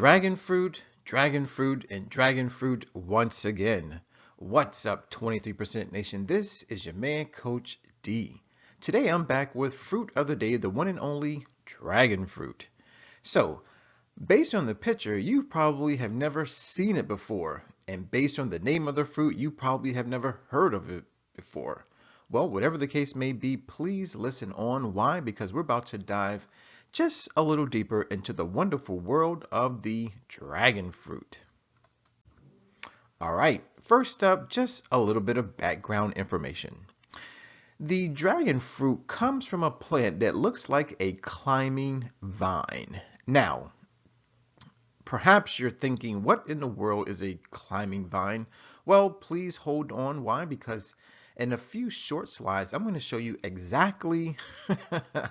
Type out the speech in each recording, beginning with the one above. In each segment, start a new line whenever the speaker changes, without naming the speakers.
dragon fruit, and dragon fruit once again. What's up, 23% Nation? This is your man, Coach D. Today I'm back with fruit of the day, the one and only dragon fruit. So, based on the picture, you probably have never seen it before. And based on the name of the fruit, you probably have never heard of it before. Well, whatever the case may be, please listen on. Why? Because we're about to dive just a little deeper into the wonderful world of the dragon fruit. All right, first up, just a little bit of background information. The dragon fruit comes from a plant that looks like a climbing vine. Now, perhaps you're thinking, what in the world is a climbing vine? Well, please hold on. Why? Because in a few short slides, I'm going to show you exactly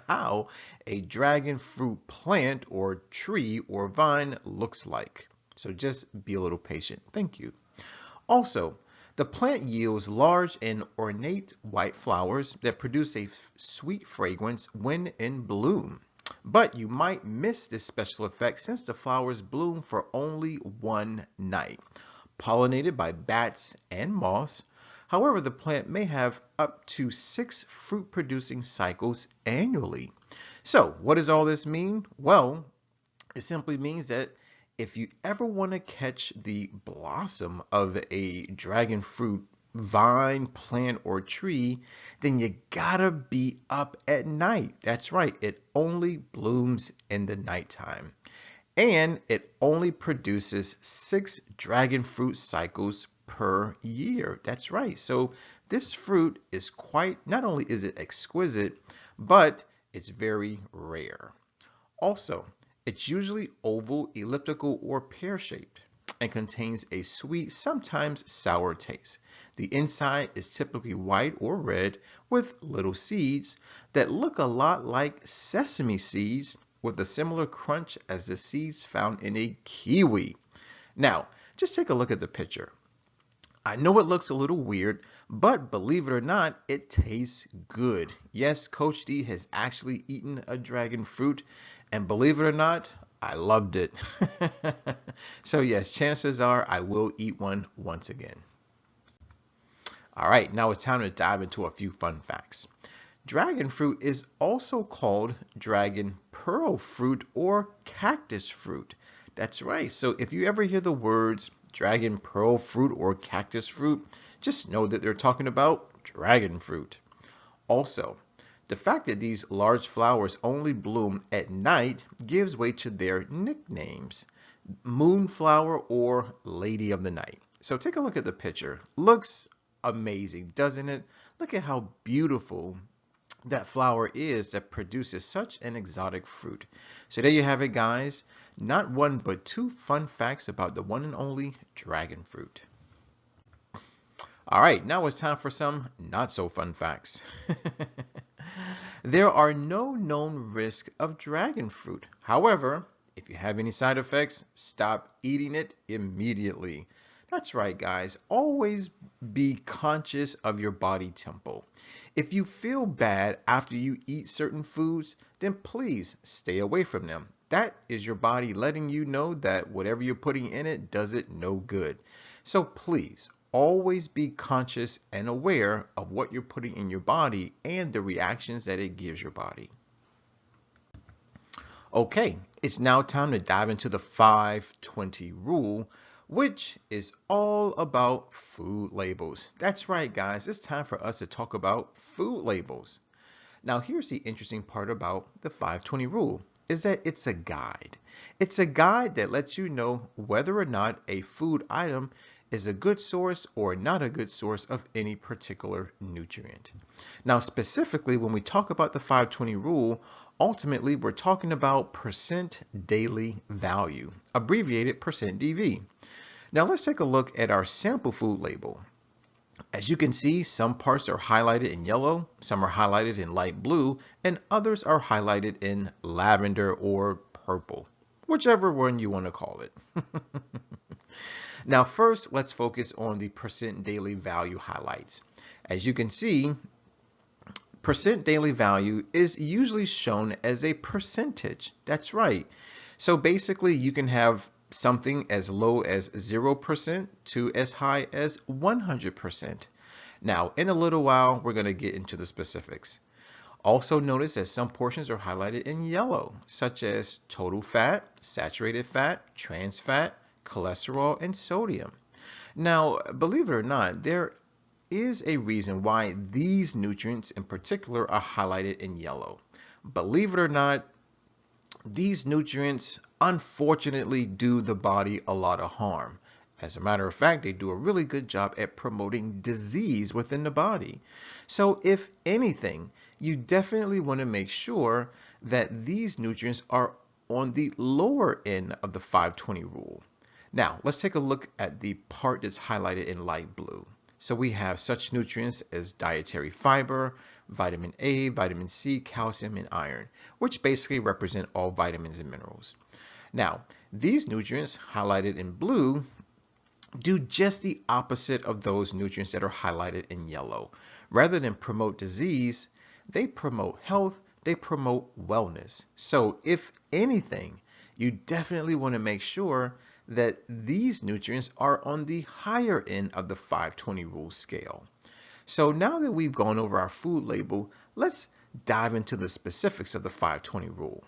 how a dragon fruit plant or tree or vine looks like. So just be a little patient. Thank you. Also, the plant yields large and ornate white flowers that produce a sweet fragrance when in bloom. But you might miss this special effect since the flowers bloom for only one night, pollinated by bats and moths. However, the plant may have up to 6 fruit-producing cycles annually. So, what does all this mean? Well, it simply means that if you ever want to catch the blossom of a dragon fruit vine, plant, or tree, then you gotta be up at night. That's right, it only blooms in the nighttime. And it only produces 6 dragon fruit cycles per year. That's right. So this fruit is not only is it exquisite, but it's very rare. Also, it's usually oval, elliptical, or pear-shaped and contains a sweet, sometimes sour taste. The inside is typically white or red with little seeds that look a lot like sesame seeds with a similar crunch as the seeds found in a kiwi. Now, just take a look at the picture. I know it looks a little weird, but believe it or not, it tastes good. Yes, Coach D has actually eaten a dragon fruit, and believe it or not, I loved it. So yes, chances are I will eat one once again. All right, now it's time to dive into a few fun facts. Dragon fruit is also called dragon pearl fruit or cactus fruit. That's right. So if you ever hear the words dragon pearl fruit or cactus fruit, just know that they're talking about dragon fruit. Also, the fact that these large flowers only bloom at night gives way to their nicknames, moonflower or lady of the night. So take a look at the picture. Looks amazing, doesn't it? Look at how beautiful that flower is that produces such an exotic fruit. So there you have it, guys. Not one but 2 fun facts about the one and only dragon fruit. All right, now it's time for some not so fun facts. There are no known risks of dragon fruit. However, if you have any side effects, stop eating it immediately. That's right, guys. Always be conscious of your body tempo. If you feel bad after you eat certain foods, then please stay away from them. That is your body letting you know that whatever you're putting in it does it no good. So please, always be conscious and aware of what you're putting in your body and the reactions that it gives your body. Okay, it's now time to dive into the 5-20 rule, which is all about food labels. That's right, guys. It's time for us to talk about food labels. Now, here's the interesting part about the 5-20 rule is that it's a guide. It's a guide that lets you know whether or not a food item is a good source or not a good source of any particular nutrient. Now, specifically, when we talk about the 5-20 rule, ultimately, we're talking about percent daily value, abbreviated percent DV. Now, let's take a look at our sample food label. As you can see, some parts are highlighted in yellow, some are highlighted in light blue, and others are highlighted in lavender or purple, whichever one you want to call it. Now, first, let's focus on the percent daily value highlights. As you can see, percent daily value is usually shown as a percentage. That's right. So basically, you can have something as low as 0% to as high as 100%. Now, in a little while, we're going to get into the specifics. Also notice that some portions are highlighted in yellow, such as total fat, saturated fat, trans fat, cholesterol, and sodium. Now, believe it or not, there is a reason why these nutrients in particular are highlighted in yellow. Believe it or not, these nutrients unfortunately do the body a lot of harm. As a matter of fact, they do a really good job at promoting disease within the body. So if anything, you definitely want to make sure that these nutrients are on the lower end of the 520 rule. Now, let's take a look at the part that's highlighted in light blue. So we have such nutrients as dietary fiber, vitamin A, vitamin C, calcium, and iron, which basically represent all vitamins and minerals. Now, these nutrients highlighted in blue do just the opposite of those nutrients that are highlighted in yellow. Rather than promote disease, they promote health, they promote wellness. So if anything, you definitely want to make sure that these nutrients are on the higher end of the 520 rule scale. So now that we've gone over our food label, let's dive into the specifics of the 520 rule.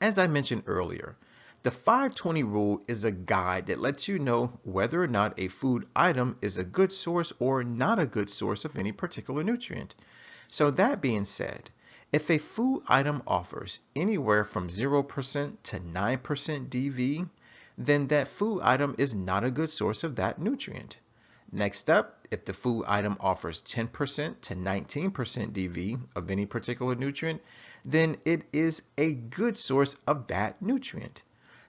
As I mentioned earlier, the 520 rule is a guide that lets you know whether or not a food item is a good source or not a good source of any particular nutrient. So that being said, if a food item offers anywhere from 0% to 9% DV, then that food item is not a good source of that nutrient. Next up, if the food item offers 10% to 19% DV of any particular nutrient, then it is a good source of that nutrient.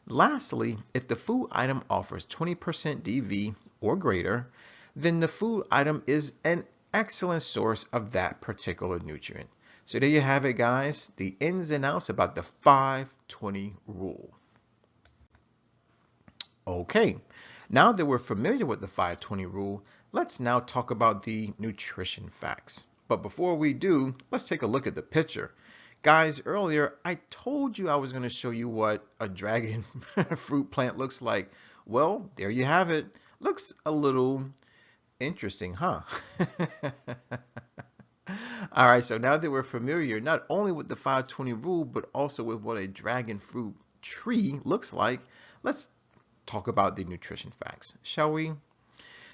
Lastly, if the food item offers 20% DV or greater, then the food item is an excellent source of that particular nutrient. So there you have it, guys, the ins and outs about the 520 rule. Okay, now that we're familiar with the 520 rule, let's now talk about the nutrition facts. But before we do, let's take a look at the picture. Guys, earlier I told you I was going to show you what a dragon fruit plant looks like. Well, there you have it. Looks a little interesting, huh? All right, so now that we're familiar not only with the 520 rule, but also with what a dragon fruit tree looks like, let's talk about the nutrition facts, shall we?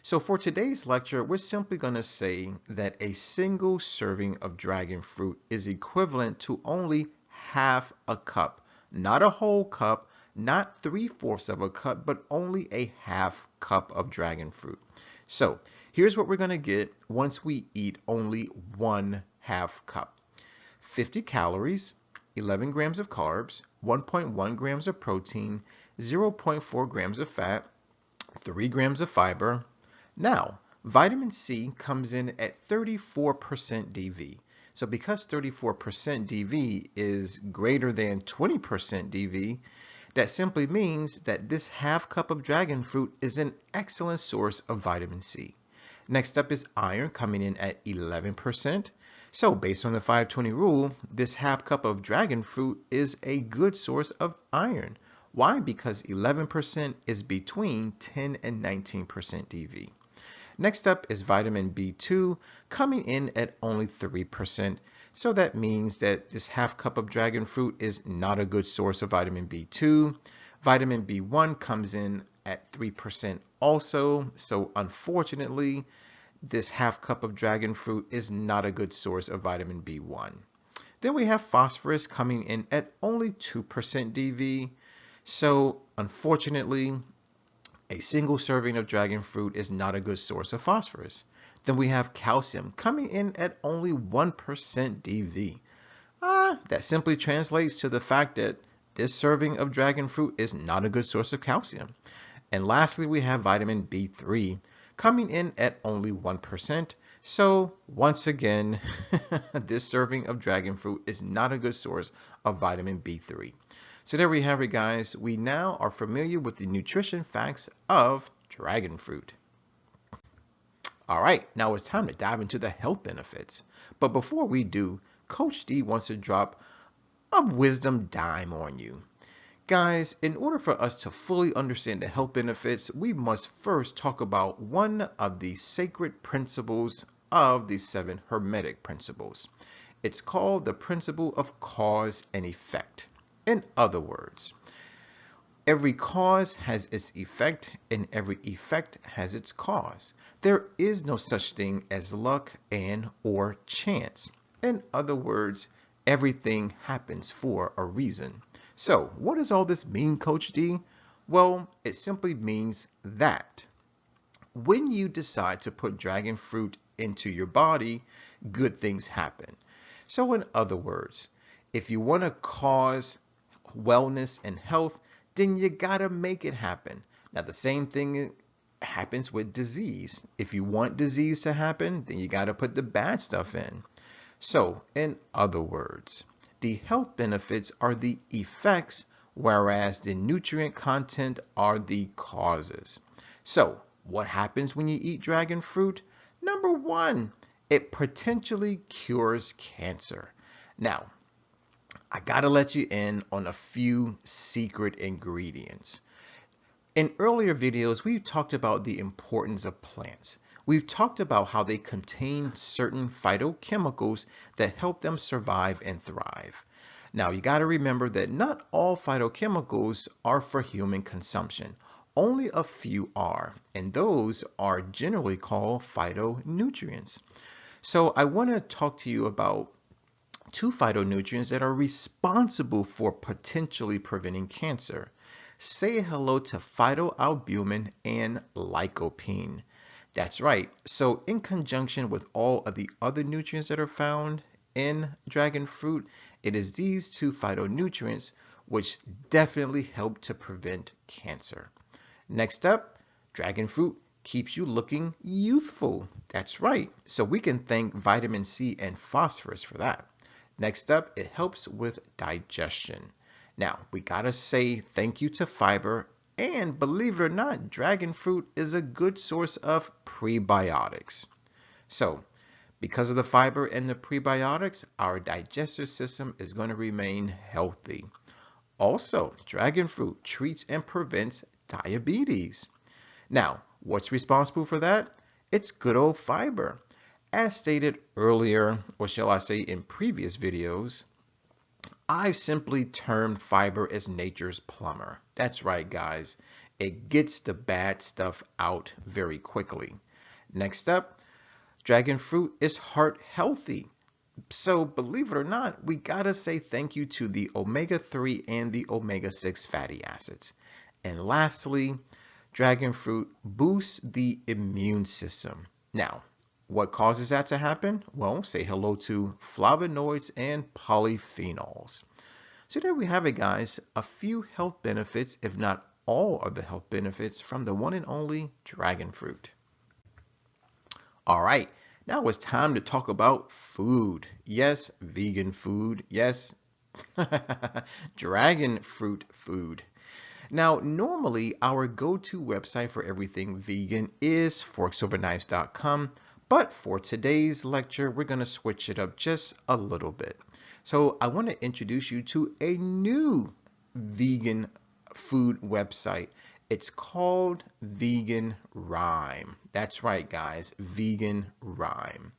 So for today's lecture, we're simply going to say that a single serving of dragon fruit is equivalent to only half a cup, not a whole cup, not 3/4 of a cup, but only a half cup of dragon fruit. So here's what we're going to get once we eat only 1/2 cup. 50 calories, 11 grams of carbs, 1.1 grams of protein, 0.4 grams of fat, 3 grams of fiber. Now, vitamin C comes in at 34% DV. So because 34% DV is greater than 20% DV, that simply means that this half cup of dragon fruit is an excellent source of vitamin C. Next up is iron coming in at 11%. So based on the 520 rule, this half cup of dragon fruit is a good source of iron. Why? Because 11% is between 10 and 19% DV. Next up is vitamin B2 coming in at only 3%. So that means that this half cup of dragon fruit is not a good source of vitamin B2. Vitamin B1 comes in at 3% also. So unfortunately, this half cup of dragon fruit is not a good source of vitamin B1. Then we have phosphorus coming in at only 2% DV. So unfortunately, a single serving of dragon fruit is not a good source of phosphorus. Then we have calcium coming in at only 1% DV. That simply translates to the fact that this serving of dragon fruit is not a good source of calcium. And lastly, we have vitamin B3 coming in at only 1%. So once again, this serving of dragon fruit is not a good source of vitamin B3. So there we have it, guys. We now are familiar with the nutrition facts of dragon fruit. All right, now it's time to dive into the health benefits. But before we do, Coach D wants to drop a wisdom dime on you. Guys, in order for us to fully understand the health benefits, we must first talk about one of the sacred principles of the seven Hermetic principles. It's called the principle of cause and effect. In other words, every cause has its effect, and every effect has its cause. There is no such thing as luck and or chance. In other words, everything happens for a reason. So, what does all this mean, Coach D? Well, it simply means that when you decide to put dragon fruit into your body, good things happen. So, in other words, if you want to cause wellness and health, then you gotta make it happen. Now, the same thing happens with disease. If you want disease to happen, then you gotta put the bad stuff in. So, in other words, the health benefits are the effects, whereas the nutrient content are the causes. So, what happens when you eat dragon fruit? Number one, it potentially cures cancer. Now, I gotta let you in on a few secret ingredients. In earlier videos, we've talked about the importance of plants. We've talked about how they contain certain phytochemicals that help them survive and thrive. Now, you got to remember that not all phytochemicals are for human consumption. Only a few are, and those are generally called phytonutrients. So I want to talk to you about two phytonutrients that are responsible for potentially preventing cancer. Say hello to phytoalbumin and lycopene. That's right. So in conjunction with all of the other nutrients that are found in dragon fruit, it is these two phytonutrients which definitely help to prevent cancer. Next up, dragon fruit keeps you looking youthful. That's right. So we can thank vitamin C and phosphorus for that. Next up, it helps with digestion. Now, we gotta say thank you to fiber, and believe it or not, dragon fruit is a good source of prebiotics. So, because of the fiber and the prebiotics, our digestive system is going to remain healthy. Also, dragon fruit treats and prevents diabetes. Now, what's responsible for that? It's good old fiber. As stated earlier, or shall I say in previous videos, I've simply termed fiber as nature's plumber. That's right, guys. It gets the bad stuff out very quickly. Next up, dragon fruit is heart healthy. So believe it or not, we gotta say thank you to the omega-3 and the omega-6 fatty acids. And lastly, dragon fruit boosts the immune system. Now, what causes that to happen? Well, say hello to flavonoids and polyphenols. So there we have it, guys. A few health benefits, if not all of the health benefits from the one and only dragon fruit. All right, now it's time to talk about food. Yes, vegan food. Yes, dragon fruit food. Now, normally our go-to website for everything vegan is forksoverknives.com, but for today's lecture, we're going to switch it up just a little bit. So I want to introduce you to a new vegan food website. It's called Vegan Rhyme. That's right, guys, Vegan Rhyme.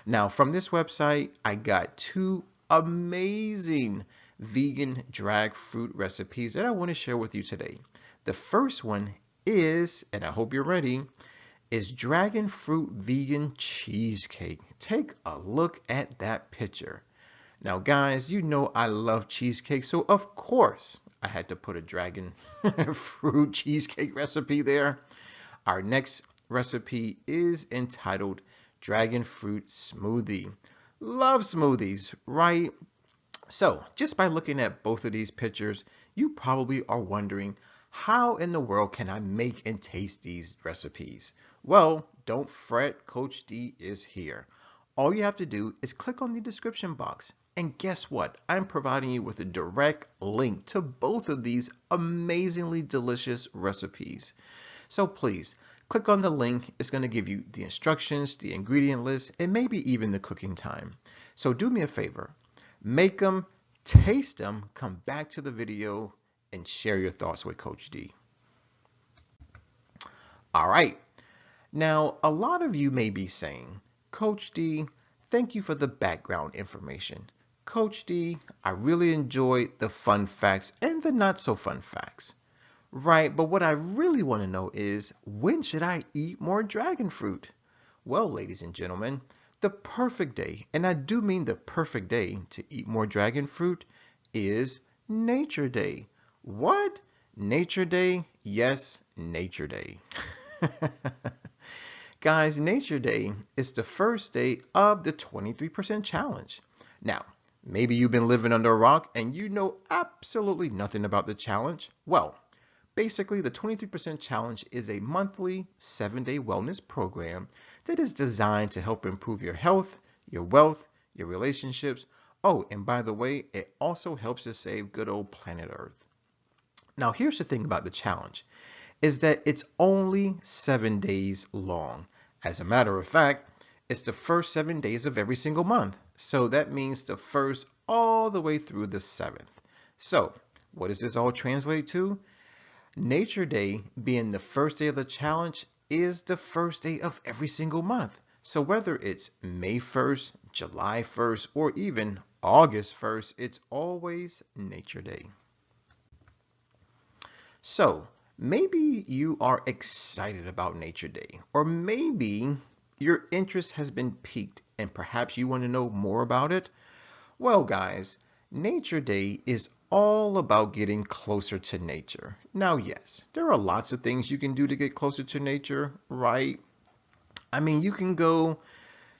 Now, from this website, I got two amazing vegan drag fruit recipes that I want to share with you today. The first one is, and I hope you're ready, is dragon fruit vegan cheesecake. Take a look at that picture. Now, guys, you know I love cheesecake, so of course I had to put a dragon fruit cheesecake recipe there. Our next recipe is entitled Dragon Fruit Smoothie. Love smoothies, right? So, just by looking at both of these pictures, you probably are wondering, how in the world can I make and taste these recipes? Well, don't fret, Coach D is here. All you have to do is click on the description box. And guess what? I'm providing you with a direct link to both of these amazingly delicious recipes. So please, click on the link. It's going to give you the instructions, the ingredient list, and maybe even the cooking time. So do me a favor. Make them, taste them, come back to the video, and share your thoughts with Coach D. All right. Now, a lot of you may be saying, Coach D, thank you for the background information. Coach D, I really enjoyed the fun facts and the not so fun facts. Right, but what I really want to know is, when should I eat more dragon fruit? Well, ladies and gentlemen, the perfect day, and I do mean the perfect day to eat more dragon fruit, is Nature Day. What? Nature Day? Yes, Nature Day. Guys, Nature Day is the first day of the 23% challenge. Now, maybe you've been living under a rock and you know absolutely nothing about the challenge. Well, basically, the 23% challenge is a monthly 7-day wellness program that is designed to help improve your health, your wealth, your relationships. Oh, and by the way, it also helps to save good old planet Earth. Now, here's the thing about the challenge, is that it's only 7 days long. As a matter of fact, it's the first 7 days of every single month. So that means the first all the way through the 7th. So what does this all translate to? Nature Day, being the first day of the challenge, is the first day of every single month. So whether it's May 1st, July 1st, or even August 1st, it's always Nature Day. So maybe you are excited about Nature Day, or maybe your interest has been piqued and perhaps you want to know more about it. Well, guys, Nature Day is all about getting closer to nature. Now, yes, there are lots of things you can do to get closer to nature, right? I mean, you can go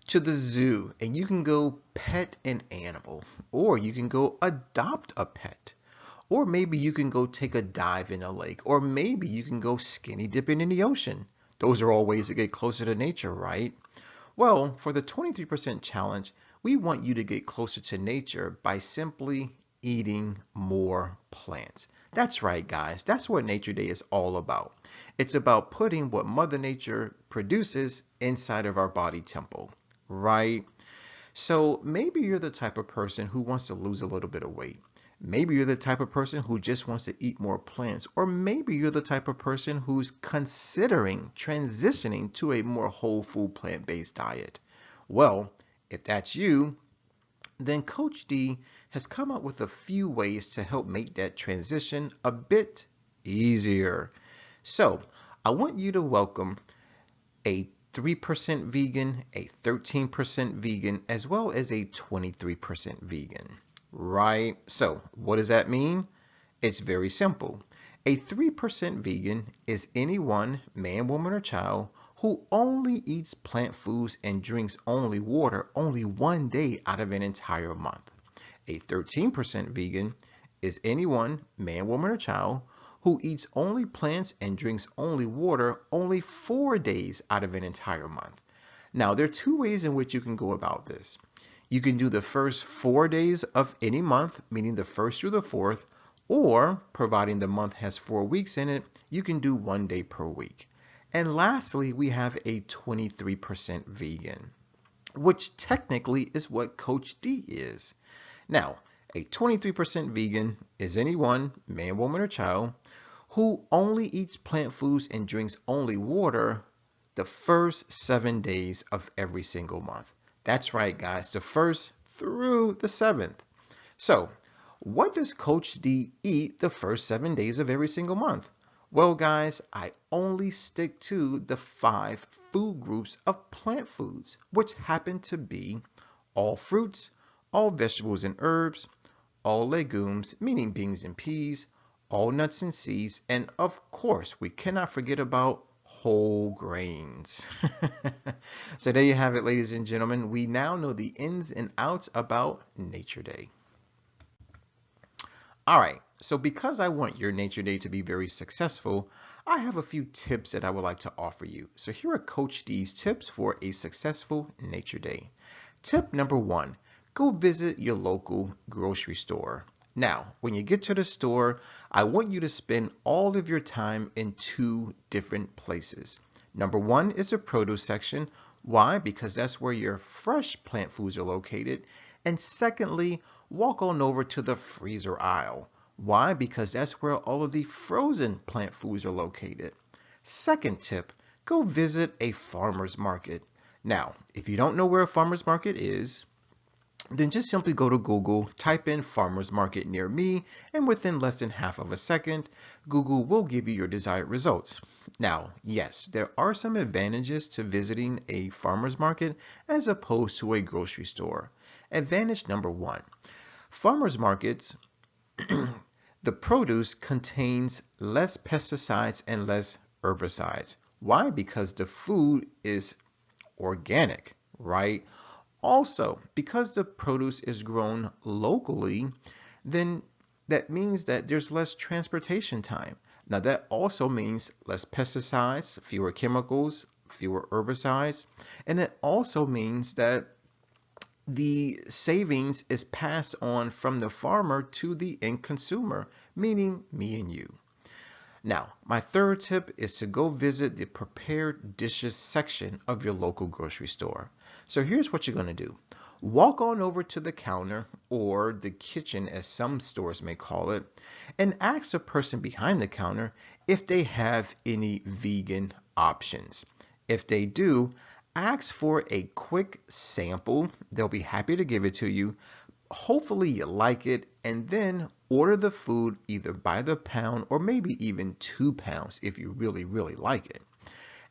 to the zoo and you can go pet an animal, or you can go adopt a pet. Or maybe you can go take a dive in a lake, or maybe you can go skinny dipping in the ocean. Those are all ways to get closer to nature, right? Well, for the 23% challenge, we want you to get closer to nature by simply eating more plants. That's right, guys. That's what Nature Day is all about. It's about putting what Mother Nature produces inside of our body temple, right? So maybe you're the type of person who wants to lose a little bit of weight. Maybe you're the type of person who just wants to eat more plants, or maybe you're the type of person who's considering transitioning to a more whole food plant-based diet. Well, if that's you, then Coach D has come up with a few ways to help make that transition a bit easier. So I want you to welcome a 3% vegan, a 13% vegan, as well as a 23% vegan. Right? So what does that mean? It's very simple. A 3% vegan is anyone, man, woman, or child, who only eats plant foods and drinks only water only 1 day out of an entire month. A 13% vegan is anyone, man, woman, or child, who eats only plants and drinks only water only 4 days out of an entire month. Now, there are two ways in which you can go about this. You can do the first 4 days of any month, meaning the 1st through the 4th, or, providing the month has 4 weeks in it, you can do 1 day per week. And lastly, we have a 23% vegan, which technically is what Coach D is. Now, a 23% vegan is anyone, man, woman, or child, who only eats plant foods and drinks only water the first 7 days of every single month. That's right, guys, the 1st through the 7th. So, what does Coach D eat the first 7 days of every single month? Well, guys, I only stick to the 5 food groups of plant foods, which happen to be all fruits, all vegetables and herbs, all legumes, meaning beans and peas, all nuts and seeds, and of course, we cannot forget about whole grains. So there you have it, ladies and gentlemen. We now know the ins and outs about Nature Day. All right, so because I want your Nature Day to be very successful, I have a few tips that I would like to offer you. So here are Coach D's tips for a successful Nature Day. Tip number 1, go visit your local grocery store. Now, when you get to the store, I want you to spend all of your time in 2 different places. Number 1 is the produce section. Why? Because that's where your fresh plant foods are located. And secondly, walk on over to the freezer aisle. Why? Because that's where all of the frozen plant foods are located. Second tip, go visit a farmer's market. Now, if you don't know where a farmer's market is, then just simply go to Google, type in farmer's market near me, and within less than half of a second, Google will give you your desired results. Now, yes, there are some advantages to visiting a farmer's market as opposed to a grocery store. Advantage number one, farmer's markets, the produce contains less pesticides and less herbicides. Why? Because the food is organic, right? Also, because the produce is grown locally, then that means that there's less transportation time. Now, that also means less pesticides, fewer chemicals, fewer herbicides, and it also means that the savings is passed on from the farmer to the end consumer, meaning me and you. Now, my third tip is to go visit the prepared dishes section of your local grocery store. So here's what you're going to do. Walk on over to the counter, or the kitchen as some stores may call it, and ask the person behind the counter if they have any vegan options. If they do, ask for a quick sample. They'll be happy to give it to you. Hopefully you like it, and then order the food either by the pound or maybe even 2 pounds if you really, really like it.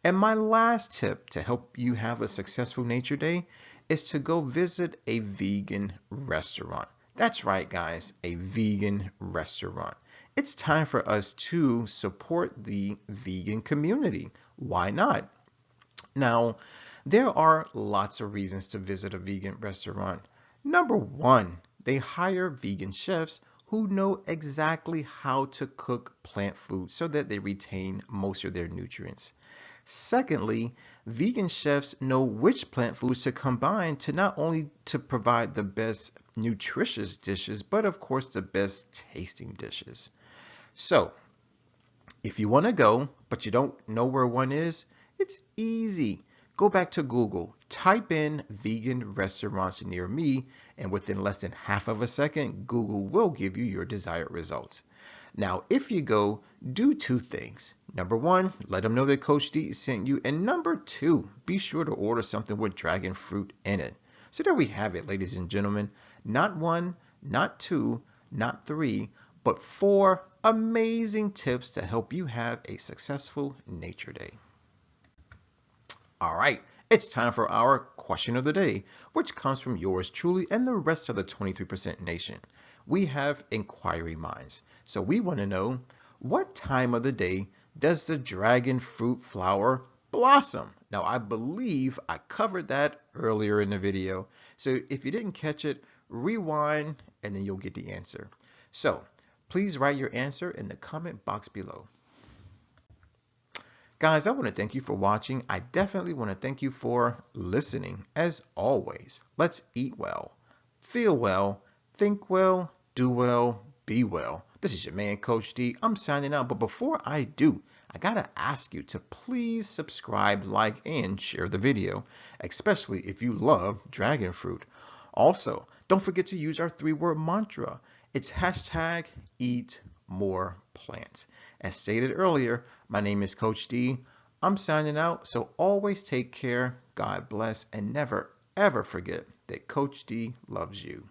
And my last tip to help you have a successful nature day is to go visit a vegan restaurant. That's right, guys, a vegan restaurant. It's time for us to support the vegan community. Why not? Now, there are lots of reasons to visit a vegan restaurant. Number one, they hire vegan chefs who know exactly how to cook plant food so that they retain most of their nutrients. Secondly, vegan chefs know which plant foods to combine to not only to provide the best nutritious dishes, but of course the best tasting dishes. So, if you want to go, but you don't know where one is, it's easy. Go back to Google, type in vegan restaurants near me, and within less than half of a second, Google will give you your desired results. Now, if you go, do two things. Number one, let them know that Coach D sent you. And number two, be sure to order something with dragon fruit in it. So there we have it, ladies and gentlemen. Not one, not two, not three, but 4 amazing tips to help you have a successful nature day. All right, it's time for our question of the day, which comes from yours truly and the rest of the 23% nation. We have inquiry minds, so we want to know, what time of the day does the dragon fruit flower blossom? Now, I believe I covered that earlier in the video, so if you didn't catch it, rewind and then you'll get the answer. So please write your answer in the comment box below. Guys, I want to thank you for watching. I definitely want to thank you for listening. As always, let's eat well, feel well, think well, do well, be well. This is your man, Coach D. I'm signing out, but before I do, I gotta ask you to please subscribe, like, and share the video, especially if you love dragon fruit. Also, don't forget to use our 3-word mantra. It's hashtag eat more plants. As stated earlier, my name is Coach D. I'm signing out, so always take care, God bless, and never ever forget that Coach D loves you.